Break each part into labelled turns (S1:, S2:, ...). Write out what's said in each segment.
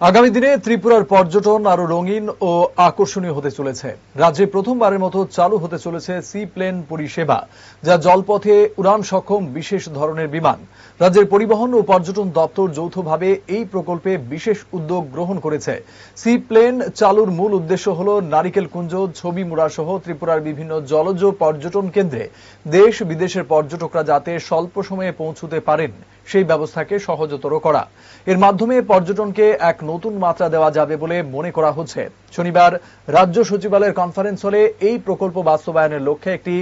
S1: আগামী দিনে ত্রিপুরার পর্যটন আরো রঙিন ও আকর্ষণীয় হতে চলেছে। রাজ্যে প্রথমবারের মতো চালু হতে চলেছে সি প্লেন পরিষেবা, যা জলপথে উড়ান সক্ষম বিশেষ ধরনের বিমান। রাজ্যের পরিবহন ও পর্যটন দপ্তর যৌথভাবে এই প্রকল্পে বিশেষ উদ্যোগ গ্রহণ করেছে। সি প্লেন চালুর মূল উদ্দেশ্য হল নারিকেলকুঞ্জ, ছবিমুড়া সহ ত্রিপুরার বিভিন্ন জলজ পর্যটন কেন্দ্রে দেশ বিদেশের পর্যটকরা যাতে স্বল্প সময়ে পৌঁছতে পারেন সেই ব্যবস্থাকে সহজতর করা। এর মাধ্যমে পর্যটনকে এক নতুন মাত্রা দেওয়া যাবে বলে মনে করা হচ্ছে। শনিবার রাজ্য সচিবালয়ের কনফারেন্স হলে এই প্রকল্প বাস্তবায়নের লক্ষ্যে একটি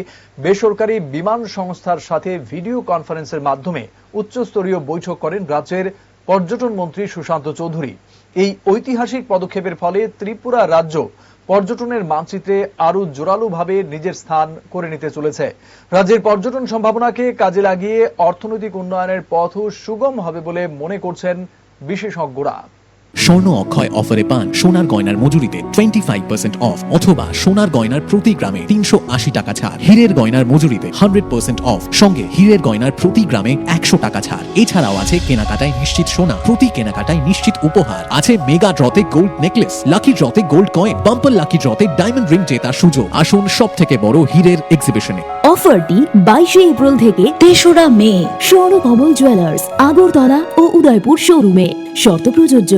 S1: বেসরকারি বিমান সংস্থার সাথে ভিডিও কনফারেন্সের মাধ্যমে উচ্চস্তরীয় বৈঠক করেন রাজ্যের পর্যটন মন্ত্রী সুশান্ত চৌধুরী। এই ঐতিহাসিক পদক্ষেপের ফলে ত্রিপুরা রাজ্য পর্যটনের মানচিত্রে আরো জোরালোভাবে নিজের স্থান করে নিতে চলেছে। রাজ্যের পর্যটন সম্ভাবনাকে কাজে লাগিয়ে অর্থনৈতিক উন্নয়নের পথও সুগম হবে বলে মনে করছেন বিশেষজ্ঞরা।
S2: স্বর্ণ অক্ষয় অফারে পান সোনার গয়নার মজুরিতে 25% অফ অথবা সোনার গয়নার প্রতি গ্রামে 380 টাকা ছাড়। হীরের গয়নার মজুরিতে 100% অফ, সঙ্গে হীরের গয়নার প্রতি গ্রামে 100 টাকা ছাড়। এছাড়াও আছে কেনাকাটায় নিশ্চিত সোনা, প্রতি কেনাকাটায় নিশ্চিত উপহার। আছে মেগা ড্রতে গোল্ড নেকলেস, লাকি ড্রতে গোল্ড কয়েন, বাম্পার লাকি ড্রতে ডায়মন্ড রিং জেতার সুযোগ। আসুন সব থেকে বড় হীরের এক্সিবিশনে।
S3: অফারটি 22 এপ্রিল থেকে 3রা মে স্বর্ণকমল জুয়েলার্স, আগরতলা ও উদয়পুর শোরুমে। শর্ত প্রযোজ্য।